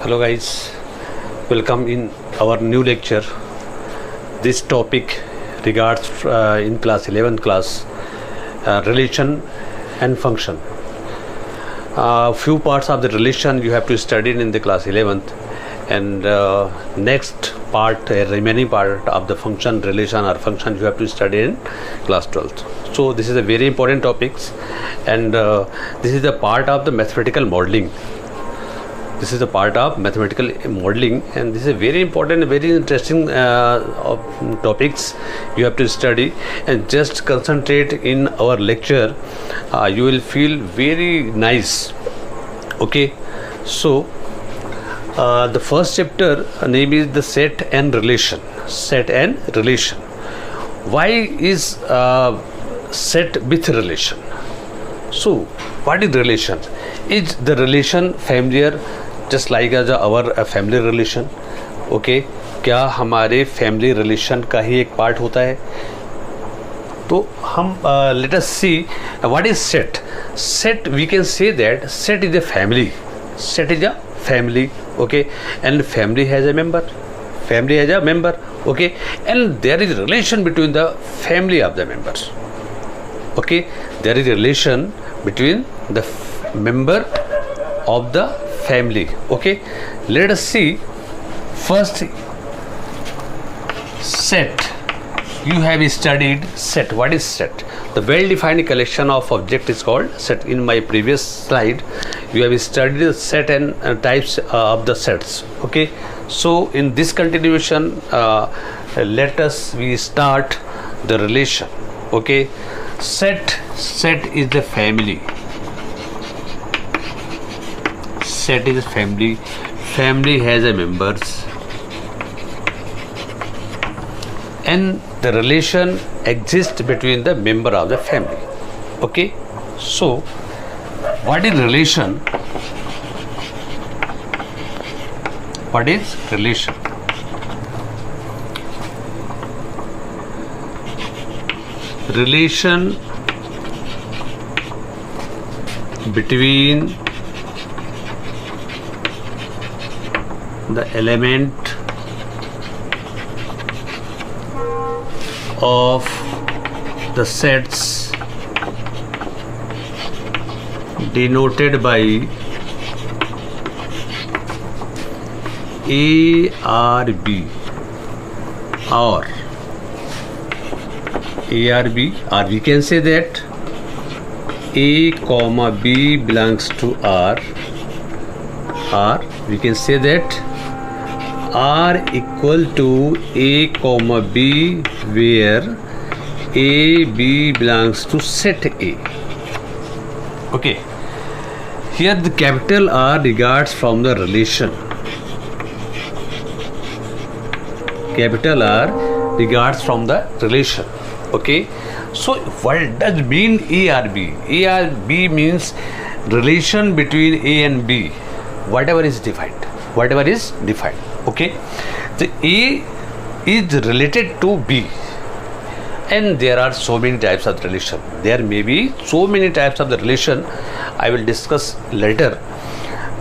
Hello guys, welcome in our new lecture. This topic regards in class 11th class relation and function. Few parts of the relation you have to study in the class 11th, and next part, remaining part of the function, relation or function, you have to study in class 12th. So this is a very important topics, and this is the part of the mathematical modeling. This is a part of mathematical modeling, and this is a very important, very interesting topics you have to study, and just concentrate in our lecture. You will feel very nice. Okay, so the first chapter name is the set and relation. Set and relation. Why is set with relation? So what is relation? Is the relation familiar just like as our family relation? Okay, क्या हमारे family relation का ही एक part होता है? तो हम let us see what is set. Set, we can say that set is a family. Set is a family. Okay, and family has a member. Family has a member. Okay, and there is a relation between the family of the members. Okay, there is a relation between the member of the family. Okay, let us see first set. You have studied set. What is set? The well-defined collection of objects is called set. In my previous slide, you have studied the set and types of the sets. Okay, so in this continuation, let us we start the relation. Okay, set is the family. Set is family. Family has a members, and the relation exists between the member of the family. Okay, so what is relation? What is relation? Relation between the element of the sets denoted by A or B, or A or B, or we can say that A comma B belongs to R, or we can say that R equal to A comma B, where A, B belongs to set A. Okay, here the capital R regards from the relation. Capital R regards from the relation. Okay, so what does mean A or B? A or B means relation between A and B, whatever is defined. Whatever is defined. Okay, the A is related to B, and there are so many types of relation. There may be so many types of the relation. I will discuss later.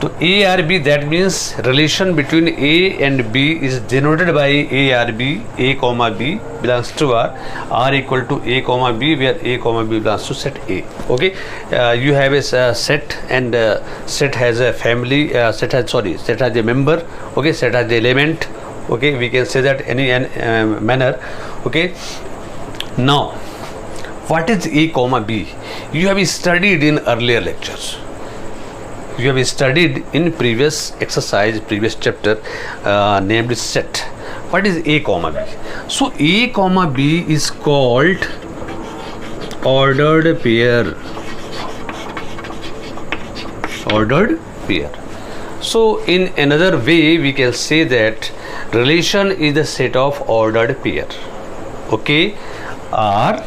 To A or B, that means relation between A and B is denoted by A or B. A comma B belongs to R. R equal to A comma B, where A comma B belongs to set A. Okay, you have a set, and set has a family. Set has a member. Okay, set has the element. Okay, we can say that any manner. Okay, now what is A comma B? You have studied in earlier lectures. You have studied in previous exercise, previous chapter, named set. What is A comma B? So A comma B is called ordered pair. Ordered pair. So in another way, we can say that relation is the set of ordered pair. Okay, or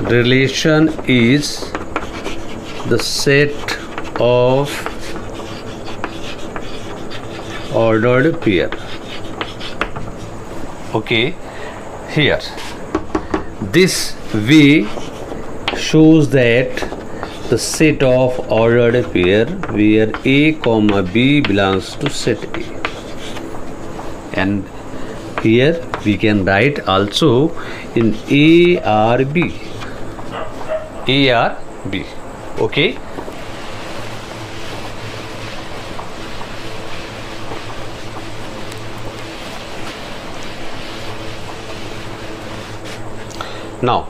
relation is the set of ordered pair. Okay, here this way shows that the set of ordered pair where A comma B belongs to set A. And here we can write also in A or B. A or B. Okay. Now,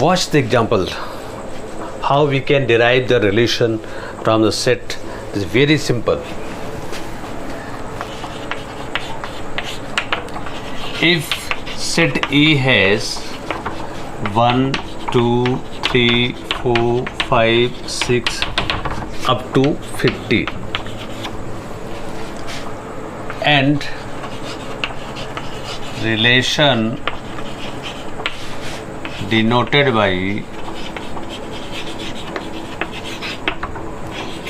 watch the example. How we can derive the relation from the set is very simple. If set A has 1, 2, 3, 4, 5, 6 up to 50 and relation denoted by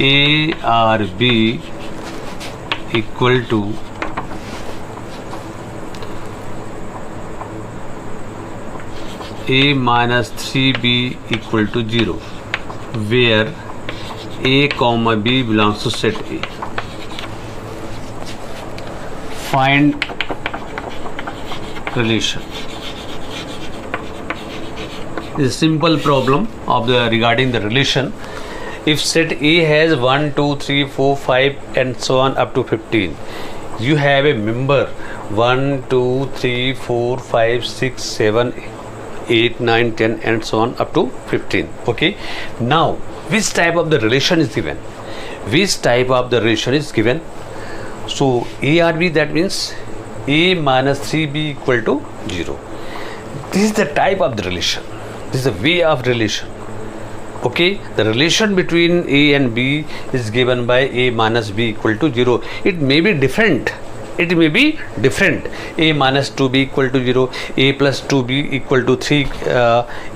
A or B equal to A minus 3B equal to 0, where A comma B belongs to set A. Find relation. This is a simple problem of the regarding the relation. If set A has 1, 2, 3, 4, 5 and so on up to 15, you have a member 1, 2, 3, 4, 5, 6, 7, 8, 9, 10 and so on up to 15. Okay. Now, which type of the relation is given? Which type of the relation is given? So, A or B, that means A minus 3B equal to 0. This is the type of the relation. This is a way of relation. Okay, the relation between A and B is given by A minus B equal to 0. It may be different. It may be different. A minus 2B equal to 0, A plus 2B equal to 3,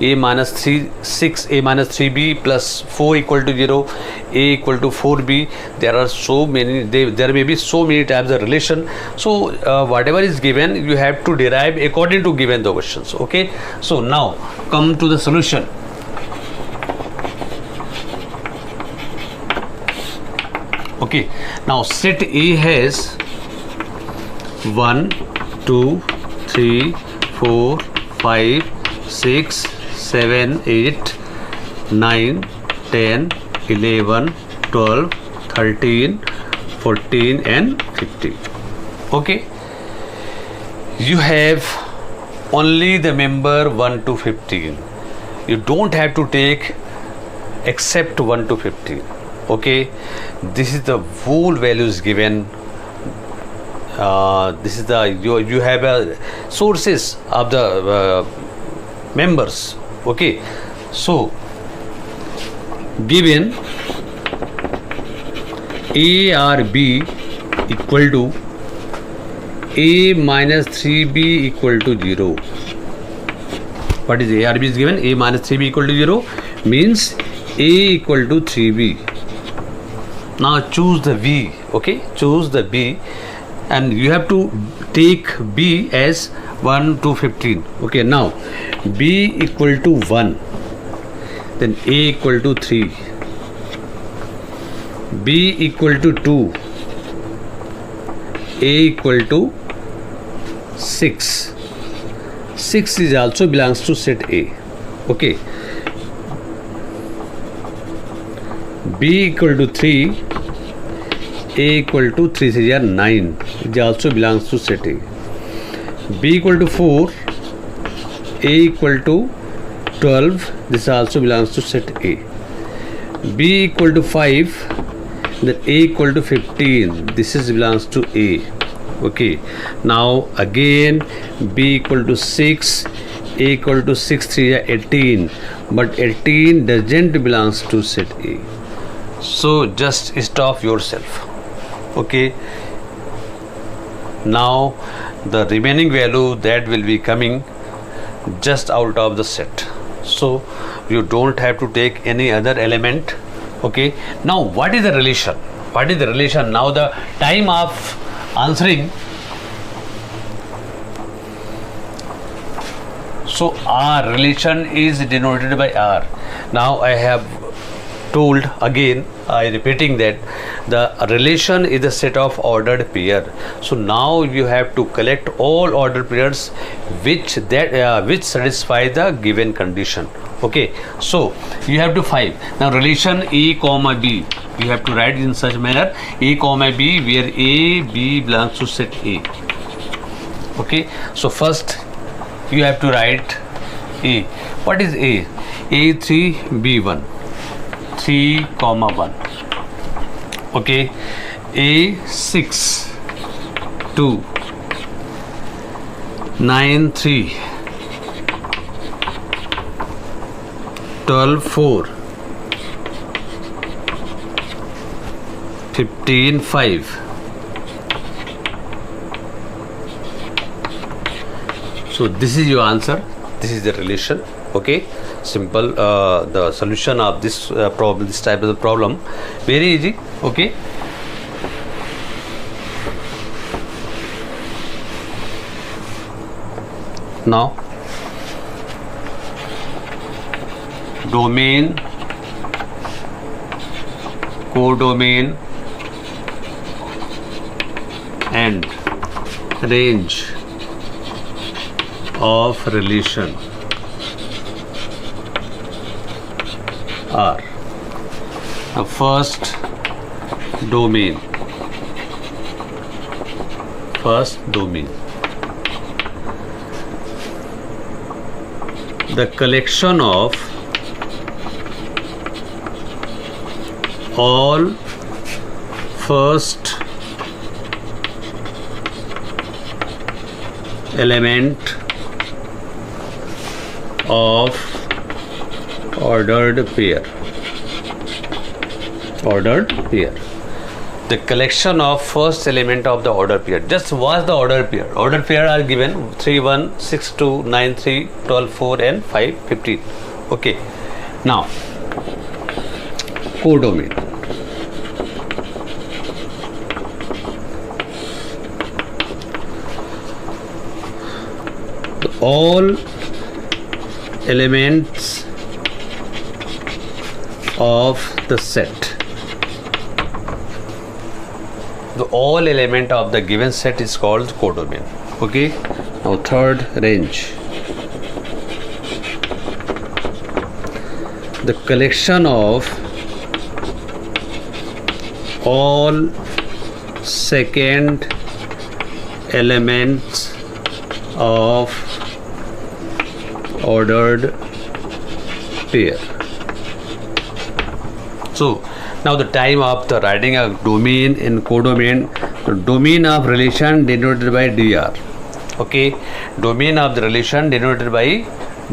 A minus 3, 6, A minus 3B plus 4 equal to 0, A equal to 4B. There are so many, there may be so many types of relation. So, whatever is given, you have to derive according to given the questions. Okay. So, now come to the solution. Okay. Now, set A has 1, 2, 3, 4, 5, 6, 7, 8, 9, 10, 11, 12, 13, 14 and 15. Okay. You have only the member 1 to 15. You don't have to take except 1 to 15. Okay. This is the whole values given. This is the you have a sources of the members. Okay. So given A or B equal to A minus 3B equal to 0. What is A or B is given? A minus 3B equal to 0 means A equal to 3B. Now choose the B. Okay, choose the B and you have to take B as 1 to 15. Okay, now B equal to 1, then A equal to 3, B equal to 2, A equal to 6. 6 is also belongs to set A. Okay, B equal to 3, A equal to 3 is 9, it also belongs to set A. B equal to 4, A equal to 12, this also belongs to set A. B equal to 5, then A equal to 15, this is belongs to A. Okay, now again B equal to 6, A equal to 6, 3 is 18, but 18 doesn't belongs to set A. So just stop yourself. Okay, now the remaining value that will be coming just out of the set, so you don't have to take any other element. Okay, now what is the relation? What is the relation? Now the time of answering, So R relation is denoted by R. Now I have told again, I repeating that the relation is a set of ordered pair. So now you have to collect all ordered pairs which satisfy the given condition. Okay, so you have to find now relation A comma B. You have to write in such manner A comma B, where A B belongs to set A. Okay, so first you have to write A. What is A? A3 B1 3 comma 1. Okay, A6 2 9 3 12 4 15 5. So this is your answer. This is the relation. Okay, simple. The solution of this problem, this type of the problem, very easy. Okay, now domain, codomain and range of relation are the first domain. The collection of all first element of ordered pair. The collection of first element of the ordered pair. Just watch the ordered pair. Ordered pair are given 3 1 6 2 9 3 12 4 and 5 15. Okay, now codomain. All elements of the set. The all element of the given set is called codomain. Okay, now third, range. The collection of all second elements of ordered pair. So now the time of the writing a domain in codomain. The domain of relation denoted by dr. Okay, domain of the relation denoted by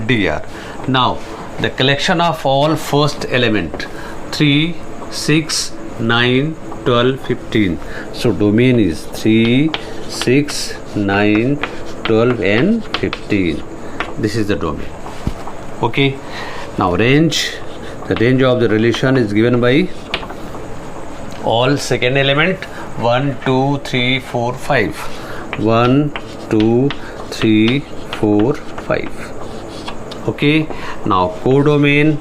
dr. Now the collection of all first element 3 6 9 12 15. So domain is 3 6 9 12 and 15. This is the domain. Okay, now range. The range of the relation is given by all second element 1 2 3 4 5. 1 2 3 4 5. Okay, now codomain.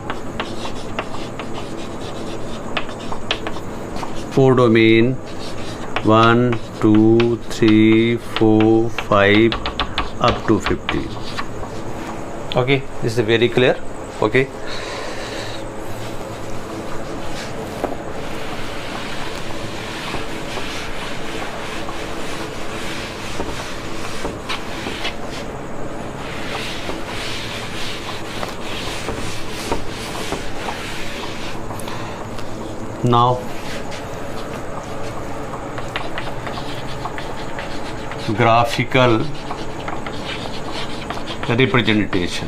Codomain 1 2 3 4 5 up to 15. Okay, this is very clear. Okay, now graphical representation.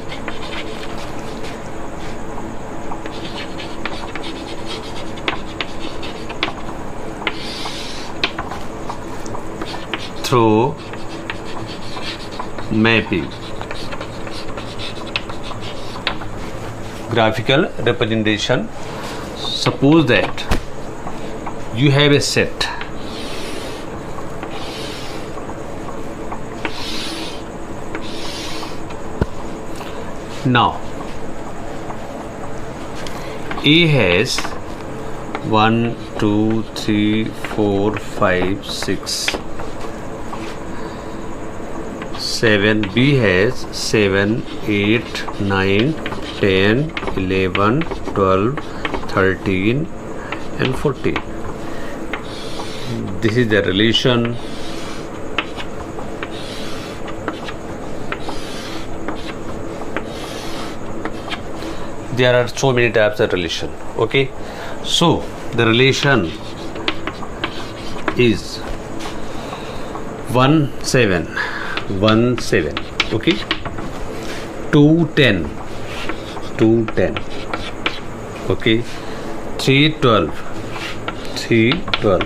Through mapping. Graphical representation. Suppose that you have a set. Now A has 1 2 3 4 5 6 7, B has 7 8 9 10 11 12 13 and 14. This is the relation. There are so many types of relation. Okay, so the relation is 1 7 1 7. Okay, 2 10 2 10. Okay, 3 12 3 12.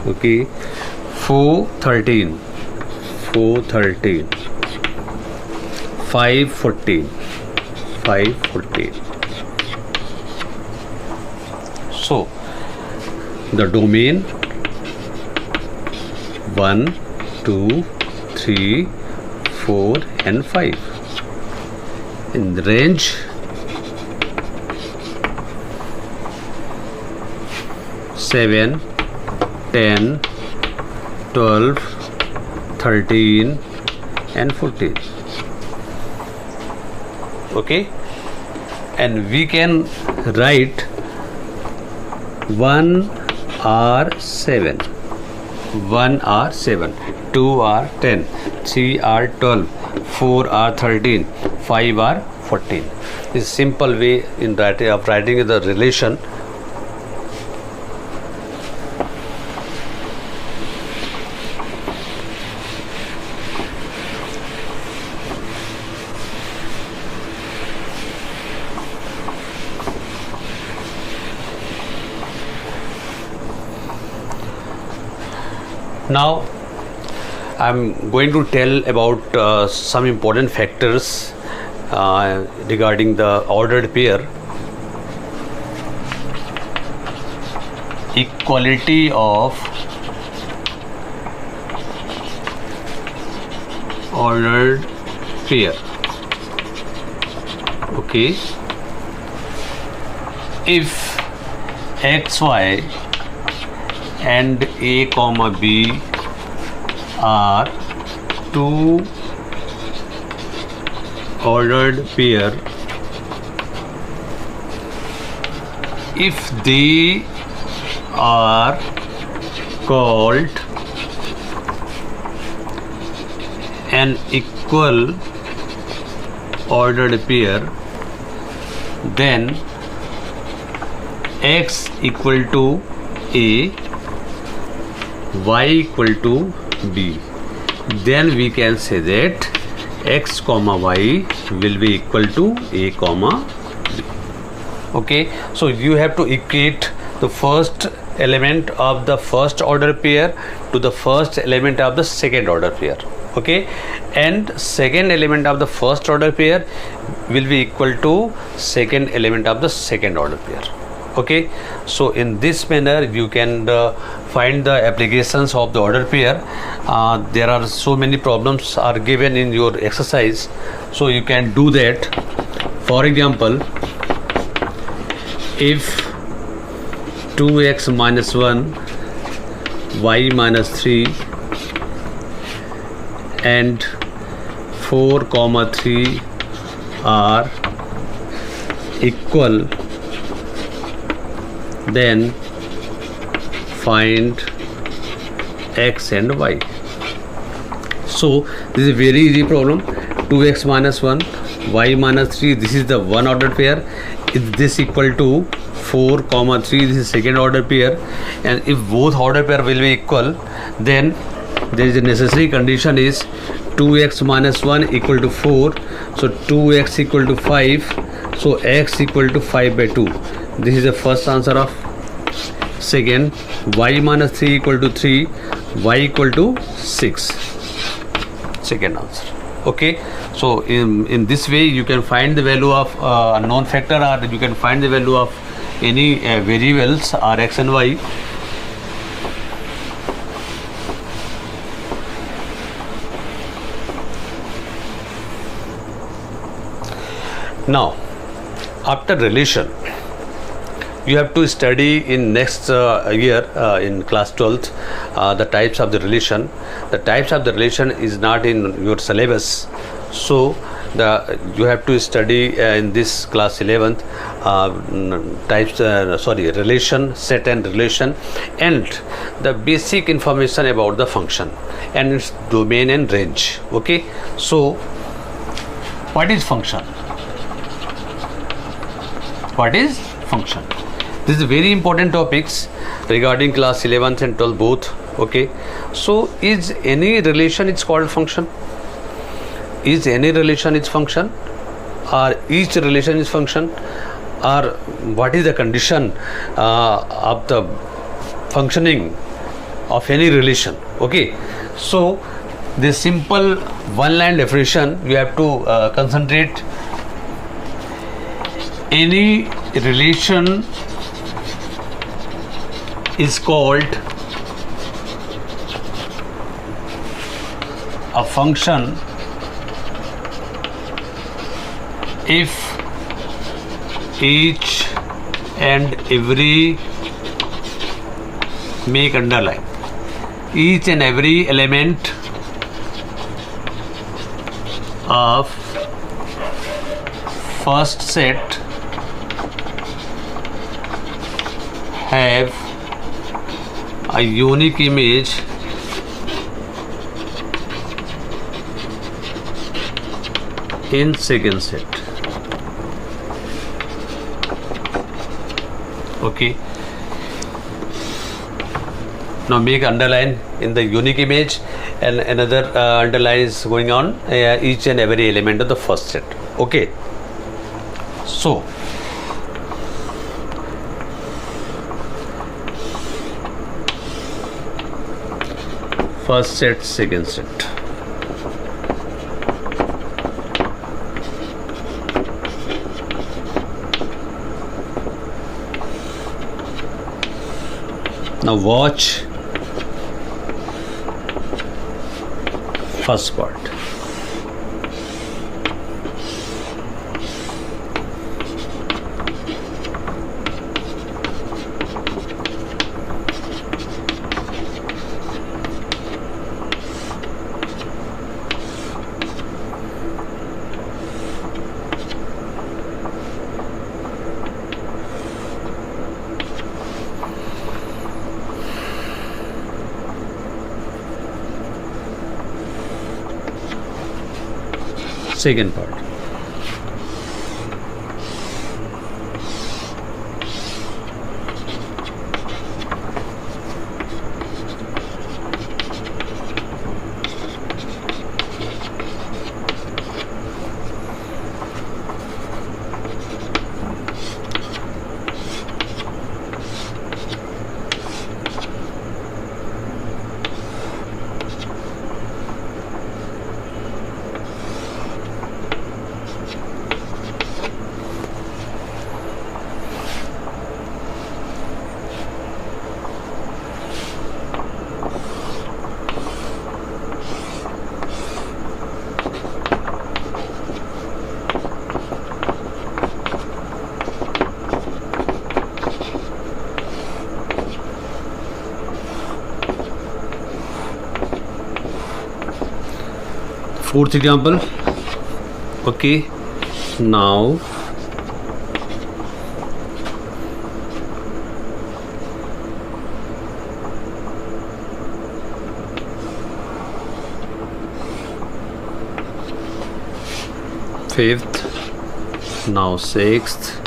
Okay, 4 13 4 13. 5 14 5 14. So the domain 1 2 3 4 and 5. In the range 7 10 12 13 and 14. Okay, and we can write 1 R 7, 1 R 7, 2 R 10, 3 R 12, 4 R 13, 5 R 14. This is simple way in writing the relation. Now I'm going to tell about some important factors regarding the ordered pair. Equality of ordered pair. Okay, if xy and a comma b are two ordered pair, if they are called an equal ordered pair, then x equal to a, y equal to b, then we can say that x comma y will be equal to a comma b. Okay, so you have to equate the first element of the first order pair to the first element of the second order pair. Okay, and second element of the first order pair will be equal to second element of the second order pair. Okay, so in this manner you can find the applications of the order pair. There are so many problems are given in your exercise, so you can do that. For example, if 2x minus 1 y minus 3 and 4 comma 3 are equal, then find x and y. So this is a very easy problem. 2x minus 1 y minus 3, this is the one ordered pair. Is this equal to 4 comma 3, this is second order pair, and if both order pair will be equal, then there is a necessary condition is 2x minus 1 equal to 4, so 2x equal to 5, so x equal to 5 by 2. This is the first answer of second. Y minus 3 equal to 3, y equal to 6, second answer. Okay, so in this way you can find the value of unknown factor, or you can find the value of any variables r, x and y. Now, after relation, you have to study in next year in class 12th the types of the relation. The types of the relation is not in your syllabus, so you have to study in this class 11th relation, set and relation, and the basic information about the function and its domain and range. Okay, so what is function? What is function? This is very important topics regarding class 11th and 12th both. Okay, so is any relation is called function? Is any relation is function, or each relation is function, or what is the condition of the functioning of any relation? Okay, so this simple one line definition you have to concentrate. Any relation is called a function if each and every, make underline, each and every element of first set have a unique image in second set. Okay, now make underline in the unique image, and another underline is going on each and every element of the first set. Okay, so first set, second set. Now watch first part. Second part. Fourth example. Okay, now fifth, now sixth,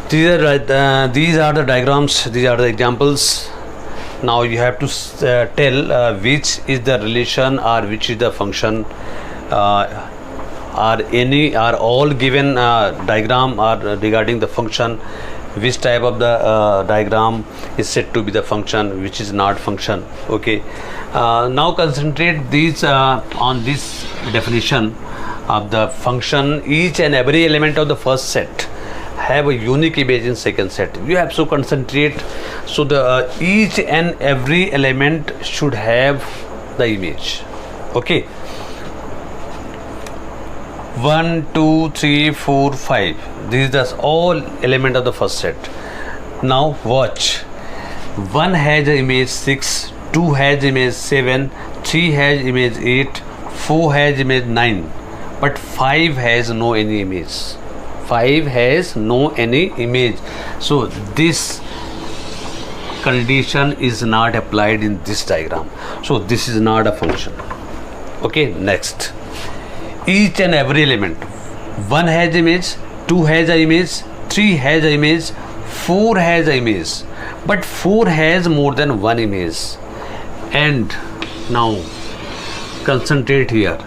these are the diagrams, these are the examples. Now you have to tell which is the relation or which is the function, are all given diagram or regarding the function, which type of the diagram is said to be the function, which is not function. Okay, now concentrate these on this definition of the function. Each and every element of the first set have a unique image in second set. You have to concentrate. So the each and every element should have the image. Okay. 1, 2, 3, 4, 5. This is the all element of the first set. Now watch. 1 has image 6, 2 has image 7, 3 has image 8, 4 has image 9, but 5 has no any image. 5 has no any image. So this condition is not applied in this diagram. So this is not a function. Okay, next. Each and every element. 1 has image, 2 has an image, 3 has an image, 4 has an image, but 4 has more than one image. And now concentrate here.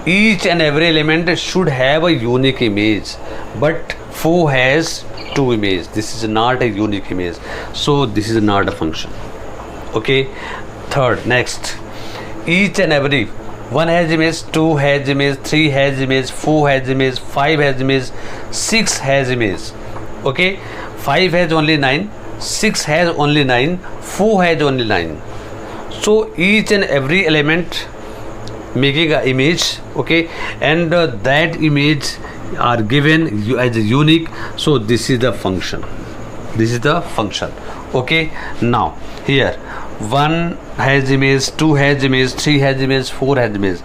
Each and every element should have a unique image, but 4 has 2 images. This is not a unique image, so this is not a function. Okay. Third, next. Each and every 1 has image, 2 has image, 3 has image, 4 has image, 5 has image, 6 has image. Okay, 5 has only 9, 6 has only 9, 4 has only 9. So each and every element making an image. Okay, and that image are given as a unique. So this is the function. This is the function. Okay, now here 1 has image, 2 has image, 3 has image, 4 has image,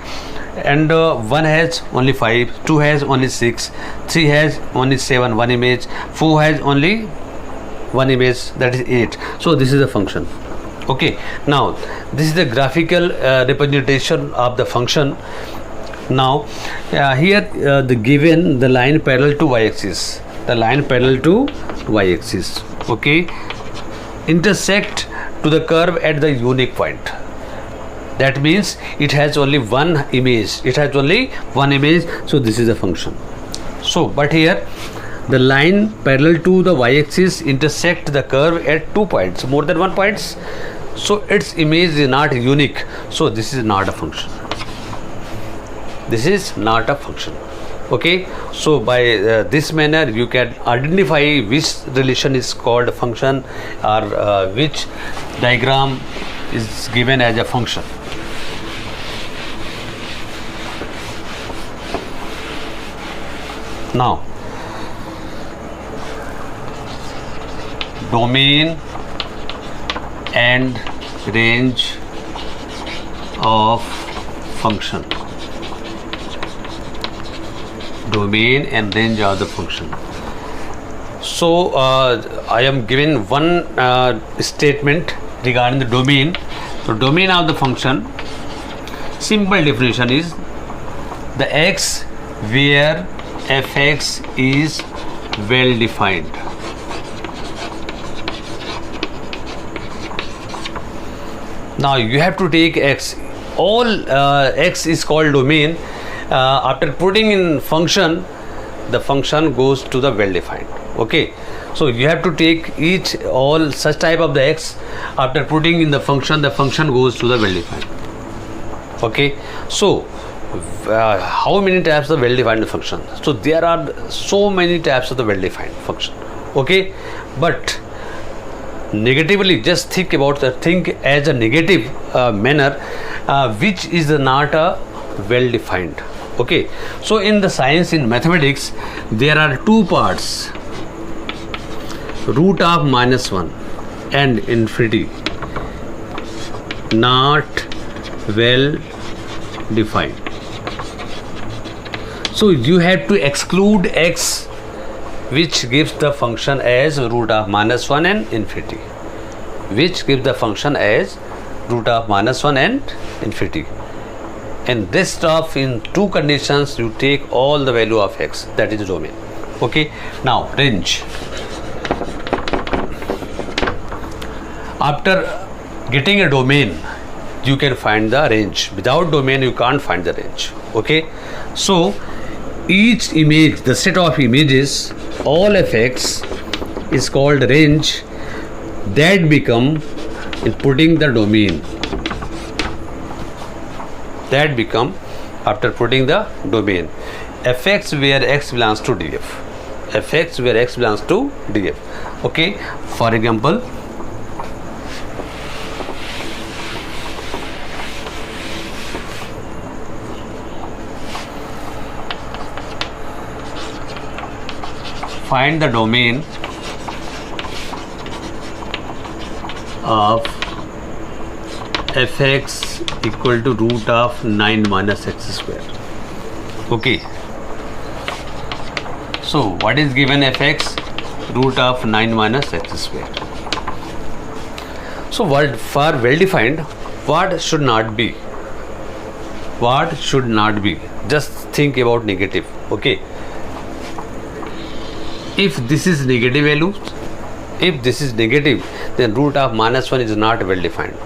and 1 has only 5, 2 has only 6, 3 has only 7, 1 image, 4 has only 1 image, that is 8. So this is the function. Okay, now this is the graphical representation of the function. Now here the given the line parallel to y-axis, the line parallel to y-axis. Okay, intersect to the curve at the unique point. That means it has only one image. It has only one image. So this is a function. So but here the line parallel to the y-axis intersect the curve at 2 points, more than 1 points. So its image is not unique. So this is not a function. This is not a function. Okay, so by this manner you can identify which relation is called a function, or which diagram is given as a function. Now domain and range of function. Domain and range of the function. So I am given one statement regarding the domain. So domain of the function, simple definition is the x where fx is well defined. Now you have to take x. All x is called domain. After putting in function, the function goes to the well defined. Okay, so you have to take each all such type of the x. After putting in the function goes to the well defined. Okay, so how many types of well defined function? So there are so many types of the well defined function. Okay, but negatively, just think about the think as a negative manner, which is not a well defined. Okay, so in the science, in mathematics, there are two parts: root of -1 and infinity, not well defined. So you have to exclude x, which gives the function as root of -1 and infinity, which gives the function as root of -1 and infinity. And this stuff, in two conditions, you take all the value of x, that is domain. Okay, now range. After getting a domain, you can find the range. Without domain, you can't find the range. Okay, so each image, the set of images, all fx is called range. That become, in putting the domain, that become, after putting the domain, fx where x belongs to df, fx where x belongs to df. Okay, for example, find the domain of fx equal to root of 9 minus x square. Okay, so what is given? Fx root of 9 minus x square. So what, for well defined, what should not be? What should not be? Just think about negative. Okay, if this is negative value, if this is negative, then root of minus 1 is not well defined.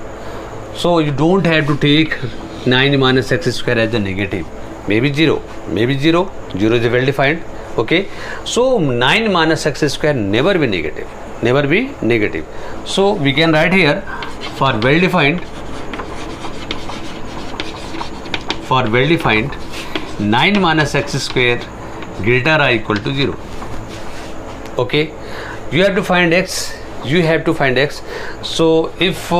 So you don't have to take 9 minus x square as a negative. Maybe 0, maybe 0 is well defined. Okay, so 9 minus x square never be negative, never be negative. So we can write here, for well defined 9 minus x square greater or equal to 0. Okay, you have to find x, so if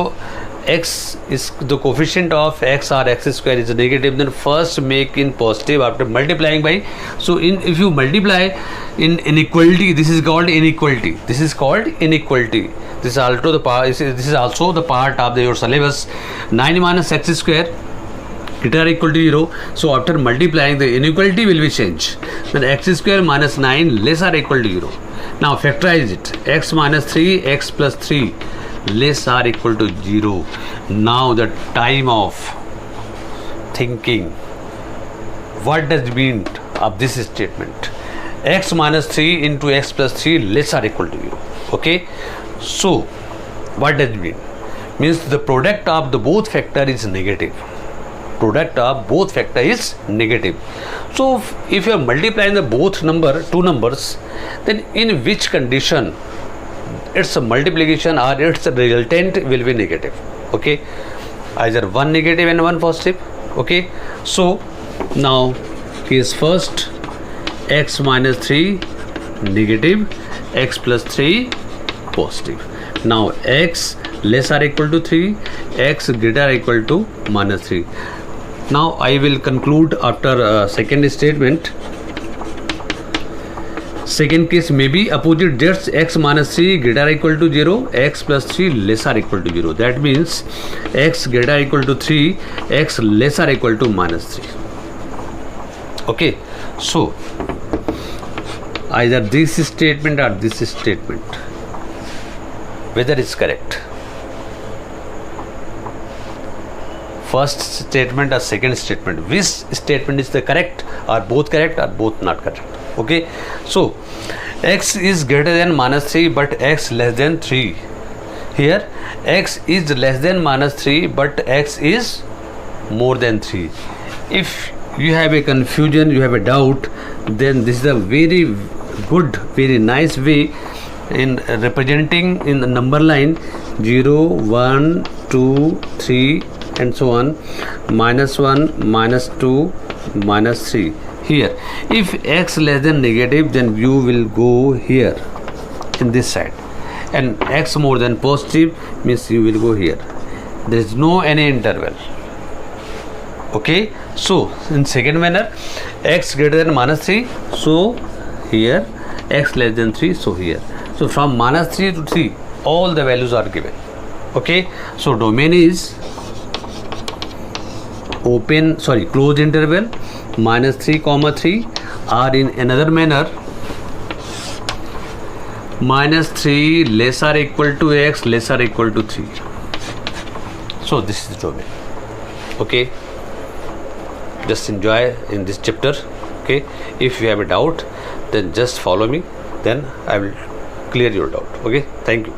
x is the coefficient of x or x square is negative, then first make in positive after multiplying by. So if you multiply in inequality, this is called inequality. This is also the part of your syllabus. 9 minus x square greater or equal to 0. So after multiplying, the inequality will be changed. Then x square minus 9 less or equal to 0. Now factorize it. X minus 3, x plus 3 less or equal to 0. Now the time of thinking. What does it mean of this statement? X minus 3 into x plus 3 less or equal to 0. Okay, so what does it mean? Means the product of the both factor is negative. So if you are multiplying the both two numbers, then in which condition its multiplication or its resultant will be negative? Okay, either one negative and one positive. Okay, so now case first, x minus 3 negative, x plus 3 positive. Now x less or equal to 3, x greater or equal to minus 3. Now I will conclude after second statement. Second case may be opposite jets, x minus 3 greater or equal to 0, x plus 3 less or equal to 0. That means x greater or equal to 3, x less or equal to minus 3. Okay, so either this statement or this statement, whether it's correct. First statement or second statement, which statement is the correct, or both not correct? Okay, so x is greater than minus 3 but x less than 3. Here x is less than minus 3 but x is more than 3. If you have a confusion, you have a doubt, then this is a very good, very nice way in representing in the number line 0, 1, 2, 3 and so on, minus 1, minus 2, minus 3. Here, if x less than negative, then you will go here in this side, and x more than positive means you will go here. There is no any interval. Okay, so in second manner, x greater than minus 3, so here, x less than 3, so here. So from minus 3 to 3, all the values are given. Okay, so domain is closed interval minus 3 comma 3, or in another manner, minus 3 less or equal to x less or equal to 3. So this is the domain. Okay, just enjoy in this chapter. Okay, if you have a doubt, then just follow me, then I will clear your doubt. Okay, thank you.